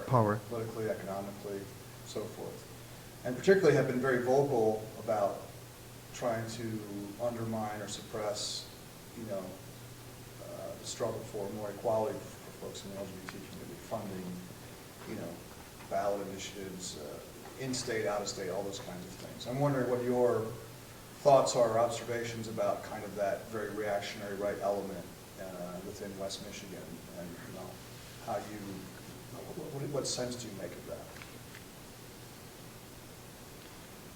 power. Politically, economically, so forth. And particularly have been very vocal about trying to undermine or suppress, the struggle for more equality for folks in the LGBT community, funding, ballot initiatives, in-state, out-of-state, all those kinds of things. I'm wondering what your thoughts are or observations about kind of that very reactionary right element within West Michigan, and how what sense do you make of that?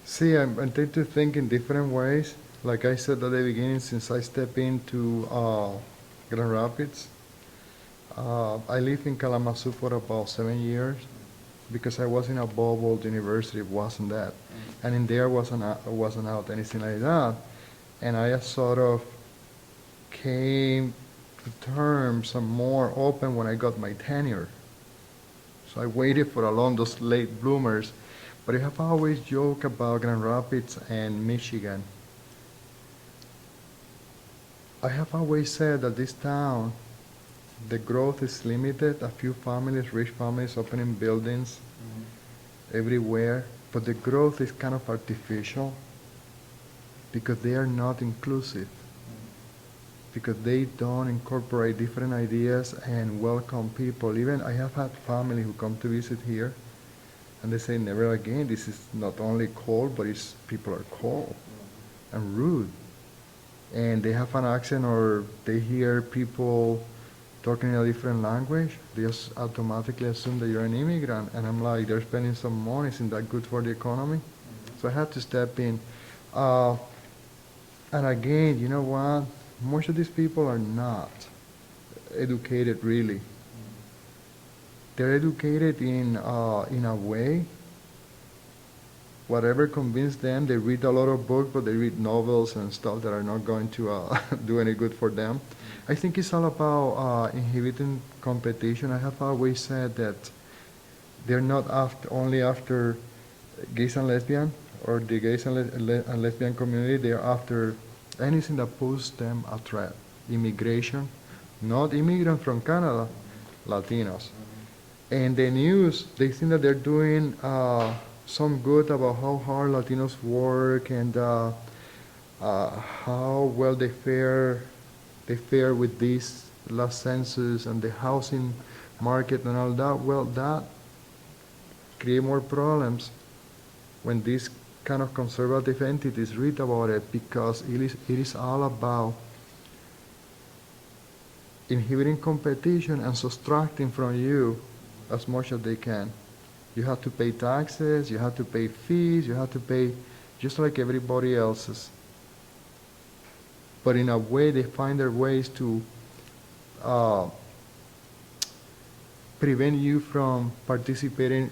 See, I tend to think in different ways. Like I said at the beginning, since I stepped into Grand Rapids, I lived in Kalamazoo for about 7 years because I was in a bubble. The university wasn't that, and in there wasn't out anything like that. And I sort of came to terms and more open when I got my tenure. So I waited for along those late bloomers. But I have always joked about Grand Rapids and Michigan. I have always said that this town, the growth is limited. A few families, rich families, opening buildings everywhere. But the growth is kind of artificial because they are not inclusive. Because they don't incorporate different ideas and welcome people. Even I have had family who come to visit here, and they say, never again. This is not only cold, but people are cold and rude. And they have an accent, or they hear people talking in a different language. They just automatically assume that you're an immigrant. And I'm like, they're spending some money. Isn't that good for the economy? So I had to step in. And again, you know what? Most of these people are not educated, really. They're educated in a way. Whatever convinced them, they read a lot of books, but they read novels and stuff that are not going to do any good for them. I think it's all about inhibiting competition. I have always said that they're not only after gays and lesbians or the gays and lesbian community. They're after anything that poses them a threat. Immigration, not immigrants from Canada, Latinos. And the news, they think that they're doing some good about how hard Latinos work and how well they fare with this last census and the housing market and all that. Well, that create more problems when these kind of conservative entities read about it, because it is all about inhibiting competition and subtracting from you as much as they can. You have to pay taxes, you have to pay fees, you have to pay just like everybody else's. But in a way, they find their ways to prevent you from participating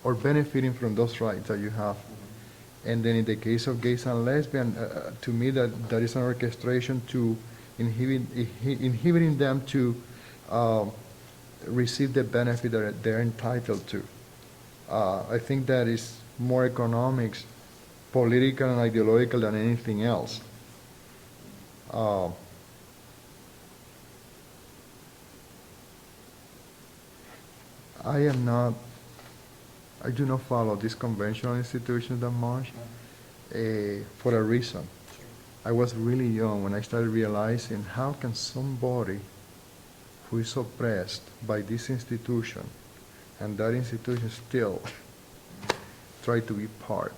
or benefiting from those rights that you have. And then in the case of gays and lesbians, to me that is an orchestration to inhibiting them to receive the benefit that they're entitled to. I think that is more economics, political and ideological than anything else. I do not follow these conventional institutions that much for a reason. I was really young when I started realizing how can somebody who is oppressed by this institution and that institution still try to be part.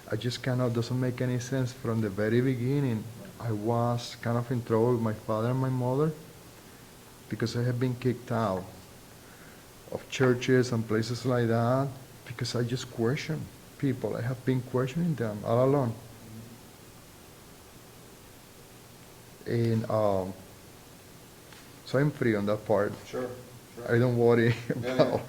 I just doesn't make any sense. From the very beginning, I was kind of in trouble with my father and my mother because I had been kicked out of churches and places like that because I just questioned people. I have been questioning them all along. And so I'm free on that part. Sure. I don't worry about.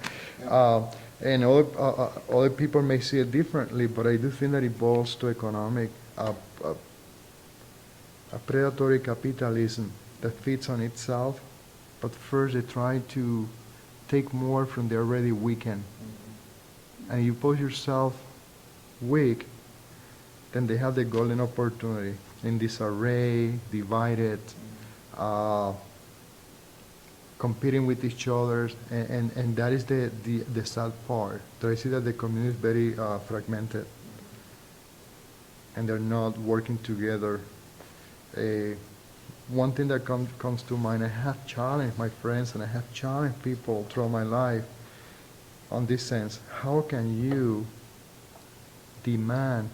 And other people may see it differently, but I do think that it boils to economic, a predatory capitalism that feeds on itself. But first, they try to take more from the already weakened. And you pose yourself weak, then they have the golden opportunity in disarray, divided, competing with each other, and that is the sad part. That I see that the community is very fragmented, and they're not working together. One thing that comes to mind, I have challenged my friends and I have challenged people throughout my life on this sense. How can you demand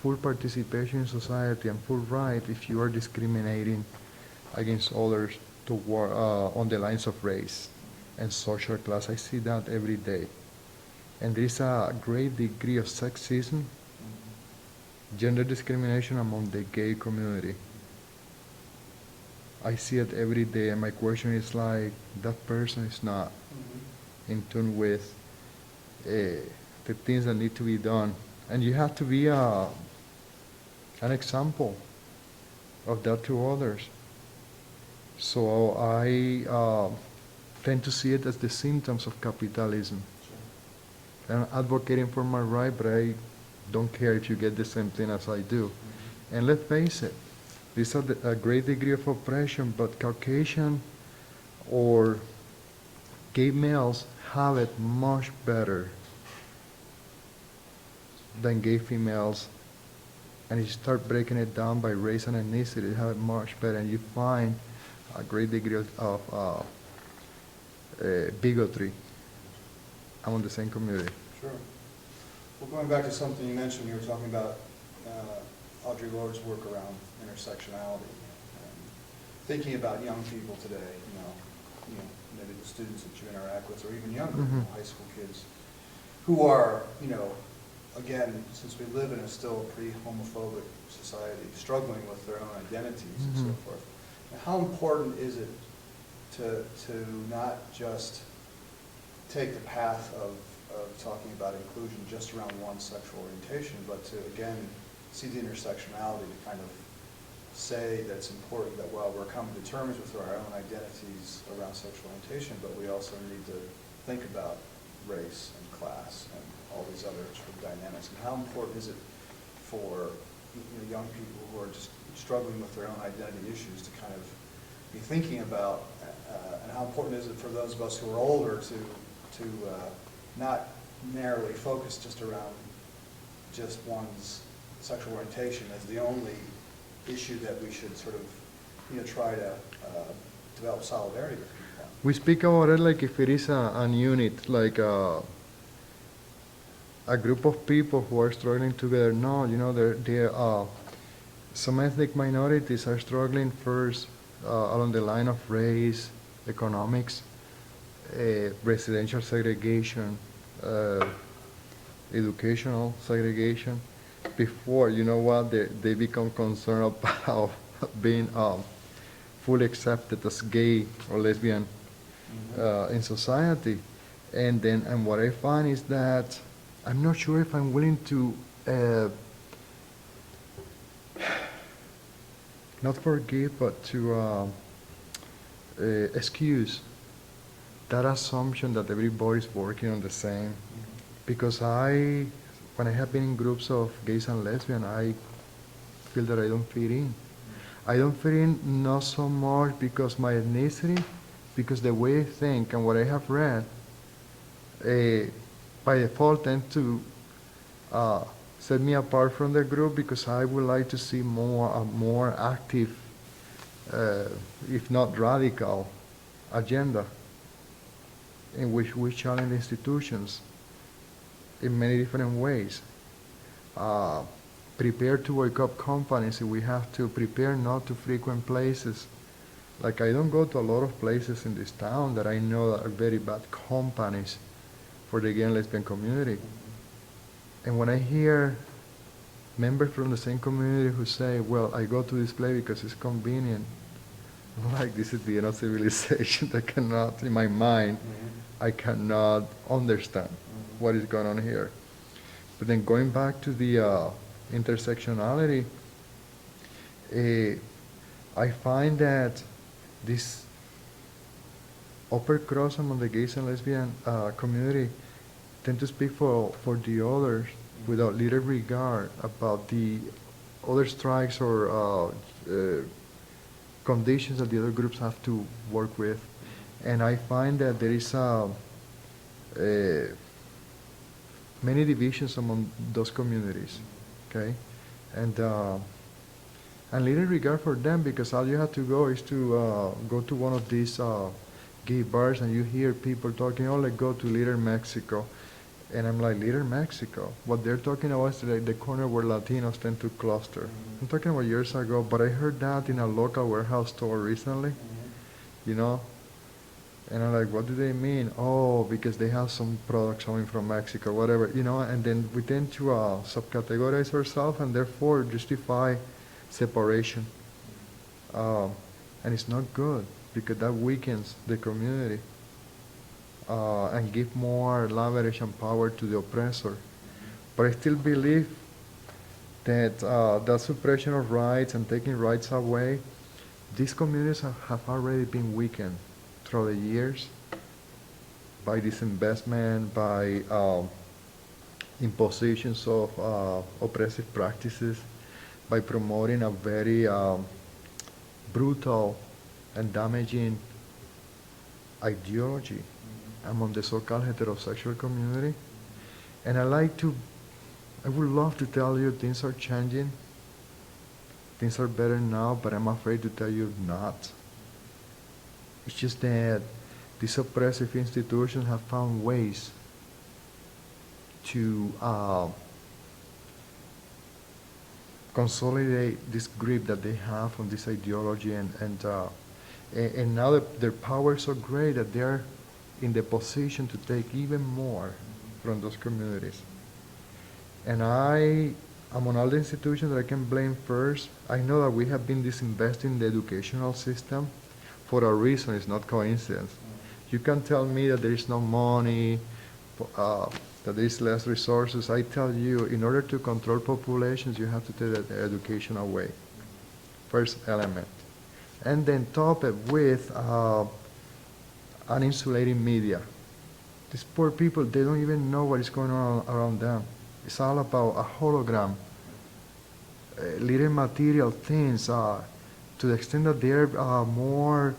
full participation in society and full right if you are discriminating against others on the lines of race and social class? I see that every day. And there is a great degree of sexism, gender discrimination among the gay community. I see it every day, and my question is like, that person is not in tune with the things that need to be done. And you have to be an example of that to others. So I tend to see it as the symptoms of capitalism. I'm advocating for my right, but I don't care if you get the same thing as I do. And let's face it, these are a great degree of oppression, but Caucasian or gay males have it much better than gay females. And you start breaking it down by race and ethnicity, you have it much better, and you find a great degree of bigotry among the same community. Sure. Well, going back to something you mentioned, you were talking about Audre Lorde's work around intersectionality. Thinking about young people today, maybe the students that you interact with, or even younger, high school kids, who are, again, since we live in a still pretty homophobic society, struggling with their own identities and so forth. Now, how important is it to not just take the path of talking about inclusion just around one sexual orientation, but to, again, see the intersectionality to kind of say that it's important that while we're coming to terms with our own identities around sexual orientation, but we also need to think about race and class and all these other sort of dynamics. And how important is it for young people who are just struggling with their own identity issues to kind of be thinking about, and how important is it for those of us who are older to not narrowly focus just around just one's sexual orientation as the only issue that we should sort of try to develop solidarity with people on. We speak about it like if it is an unit, like a group of people who are struggling together. No, some ethnic minorities are struggling first along the line of race, economics, residential segregation, educational segregation, before, they become concerned about being fully accepted as gay or lesbian in society. And what I find is that I'm not sure if I'm willing to not forgive, but to excuse that assumption that everybody's working on the same. Because when I have been in groups of gays and lesbians, I feel that I don't fit in. I don't fit in not so much because my ethnicity, because the way I think and what I have read, by default tend to set me apart from the group, because I would like to see a more active, if not radical, agenda in which we challenge institutions in many different ways. Prepare to wake up companies if we have to. Prepare not to frequent places. Like, I don't go to a lot of places in this town that I know that are very bad companies for the gay and lesbian community. And when I hear members from the same community who say, well, I go to this place because it's convenient, I'm like, this is the end of civilization. I cannot, in my mind, I cannot understand what is going on here. But then going back to the intersectionality, I find that this upper cross among the gays and lesbian community tend to speak for the others without little regard about the other strikes or conditions that the other groups have to work with. And I find that there is many divisions among those communities, okay? And little regard for them, because all you have to go is to go to one of these gay bars and you hear people talking, oh, let's go to Little Mexico. And I'm like, Little Mexico? What they're talking about is like the corner where Latinos tend to cluster. I'm talking about years ago, but I heard that in a local warehouse store recently, you know? And I'm like, what do they mean? Oh, because they have some products coming from Mexico, whatever, you know? And then we tend to subcategorize ourselves and therefore justify separation. And it's not good, because that weakens the community and give more leverage and power to the oppressor. But I still believe that that suppression of rights and taking rights away, these communities have already been weakened through the years by disinvestment, by impositions of oppressive practices, by promoting a very brutal and damaging ideology among the so-called heterosexual community. And I would love to tell you things are changing, things are better now, but I'm afraid to tell you not. It's just that these oppressive institutions have found ways to consolidate this grip that they have on this ideology, and now their power is so great that they're in the position to take even more from those communities. And among all the institutions that I can blame first, I know that we have been disinvesting in the educational system for a reason. It's not coincidence. You can tell me that there is no money, that there is less resources. I tell you, in order to control populations, you have to take the education away. First element. And then top it with an insulating media. These poor people, they don't even know what is going on around them. It's all about a hologram, little material things, to the extent that they're more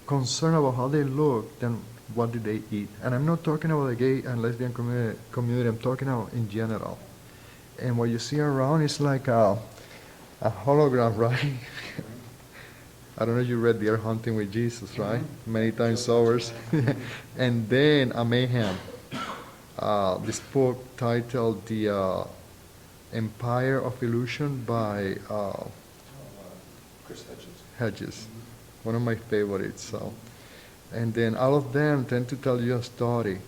concerned about how they look than what do they eat. And I'm not talking about the gay and lesbian community, I'm talking about in general. And what you see around is like a hologram, right? I don't know if you read Deer Hunting with Jesus, right? Many times over. And then a mayhem. This book titled The Empire of Illusion by Chris Hedges. Hedges, one of my favorites. So, and then all of them tend to tell you a story,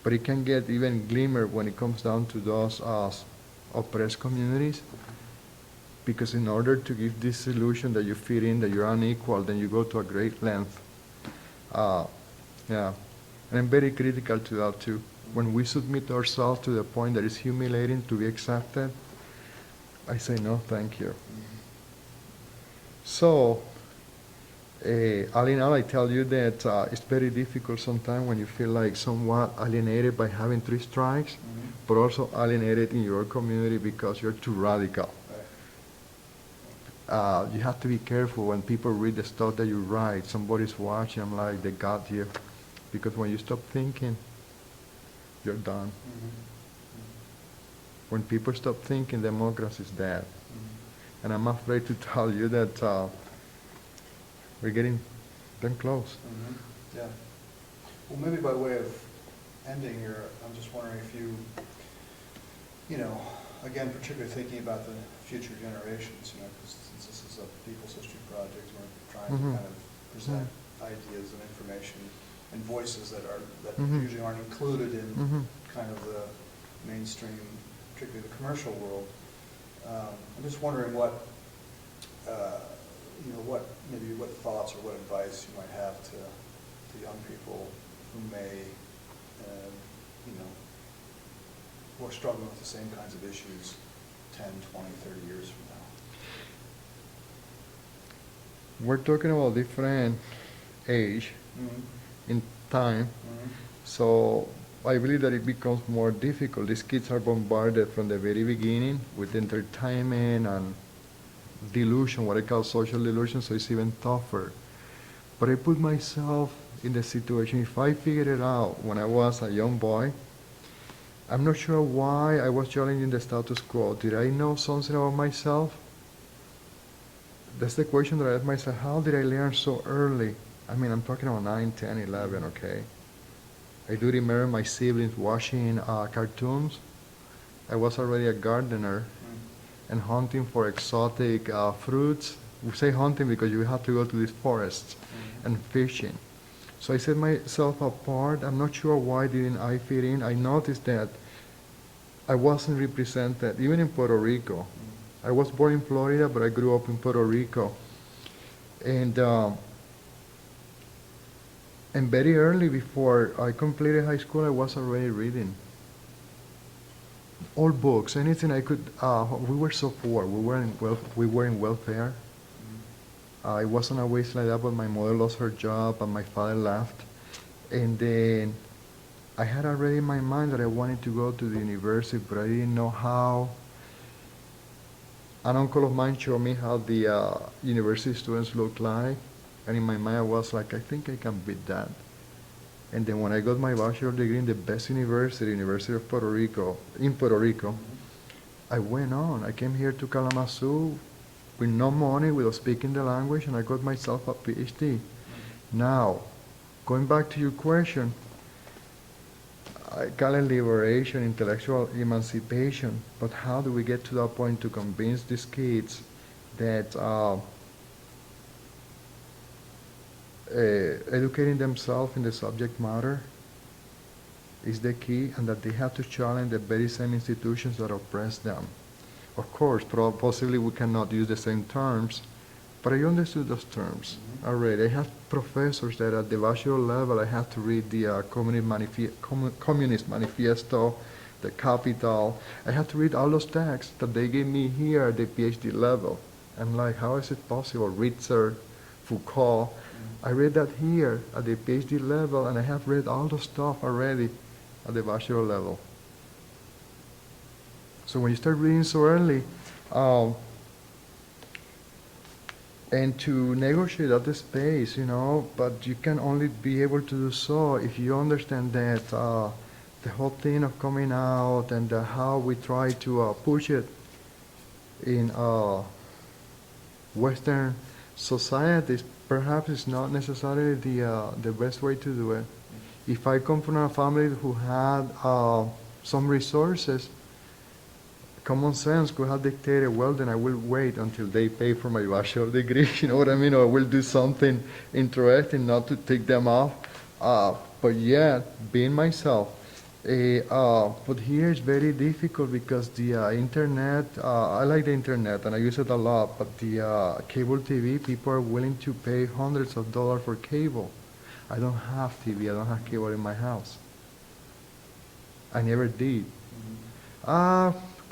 but it can get even glimmer when it comes down to those oppressed communities. Because in order to give this illusion that you fit in, that you're unequal, then you go to a great length. Yeah, and I'm very critical to that too. When we submit ourselves to the point that it's humiliating to be accepted, I say no, thank you. So, all in all, I tell you that it's very difficult sometimes when you feel like somewhat alienated by having 3 strikes, but also alienated in your community because you're too radical. You have to be careful when people read the stuff that you write. Somebody's watching, I'm like, they got you. Because when you stop thinking, you're done. When people stop thinking, democracy is dead. And I'm afraid to tell you that we're getting damn close. Yeah. Well, maybe by way of ending here, I'm just wondering if you know, again, particularly thinking about the future generations, because since this is a People's History Project, we're trying to kind of present ideas and information and voices that usually aren't included in kind of the mainstream, particularly the commercial world. I'm just wondering what thoughts or what advice you might have to young people who may, who are struggling with the same kinds of issues 10, 20, 30 years from now. We're talking about different age in time. So I believe that it becomes more difficult. These kids are bombarded from the very beginning with entertainment and delusion, what I call social delusion, so it's even tougher. But I put myself in the situation, if I figured it out when I was a young boy, I'm not sure why I was challenging the status quo. Did I know something about myself? That's the question that I ask myself, how did I learn so early? I mean, I'm talking about 9, 10, 11, okay? I do remember my siblings watching cartoons. I was already a gardener and hunting for exotic fruits. We say hunting because you have to go to these forests and fishing. So I set myself apart. I'm not sure why didn't I fit in. I noticed that I wasn't represented, even in Puerto Rico. I was born in Florida, but I grew up in Puerto Rico. And very early, before I completed high school, I was already reading. All books, anything I could. We were so poor. We were in welfare. It wasn't always like that, but my mother lost her job and my father left. And then I had already in my mind that I wanted to go to the university, but I didn't know how. An uncle of mine showed me how the university students look like, and in my mind I was like, I think I can beat that. And then when I got my bachelor's degree in the best university, University of Puerto Rico, in Puerto Rico, I went on. I came here to Kalamazoo with no money, without speaking the language, and I got myself a PhD. Now, going back to your question, I call it liberation, intellectual emancipation, but how do we get to that point to convince these kids that educating themselves in the subject matter is the key, and that they have to challenge the very same institutions that oppress them? Of course, possibly we cannot use the same terms, but I understood those terms already. I have professors that at the bachelor level I have to read the Communist Manifesto, the Capital. I have to read all those texts that they gave me here at the PhD level. I'm like, how is it possible? Ritter, Foucault. I read that here at the PhD level, and I have read all the stuff already at the bachelor level. So when you start reading so early, and to negotiate at the space, but you can only be able to do so if you understand that the whole thing of coming out and how we try to push it in Western societies, perhaps it's not necessarily the best way to do it. If I come from a family who had some resources, common sense could have dictated, well, then I will wait until they pay for my bachelor degree, you know what I mean? Or I will do something interesting, not to take them off. But yeah, being myself. But here it's very difficult because the internet, I like the internet and I use it a lot, but the cable TV, people are willing to pay hundreds of dollars for cable. I don't have TV, I don't have cable in my house. I never did.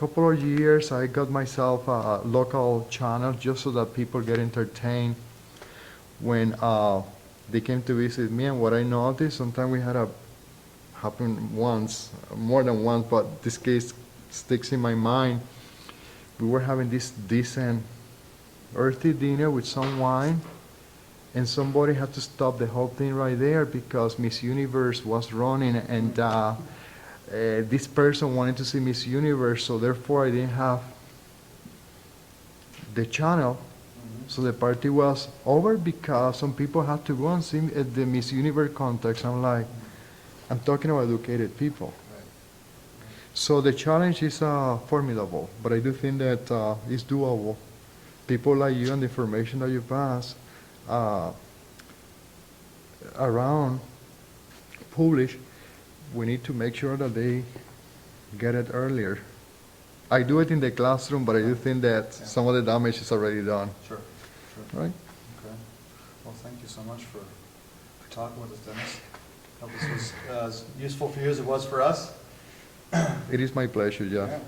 Couple of years I got myself a local channel just so that people get entertained when they came to visit me. And what I noticed, sometimes we had happen once, more than once, but this case sticks in my mind. We were having this decent earthy dinner with some wine, and somebody had to stop the whole thing right there because Miss Universe was running, and this person wanted to see Miss Universe, so therefore I didn't have the channel. So the party was over because some people had to go and see the Miss Universe contest. I'm like, I'm talking about educated people. So the challenge is formidable, but I do think that it's doable. People like you and the information that you pass around, publish, we need to make sure that they get it earlier. I do it in the classroom, but I do think that some of the damage is already done. Sure. Right? Okay. Well, thank you so much for talking with us, Dennis. Hope this was as useful for you as it was for us. It is my pleasure, yeah.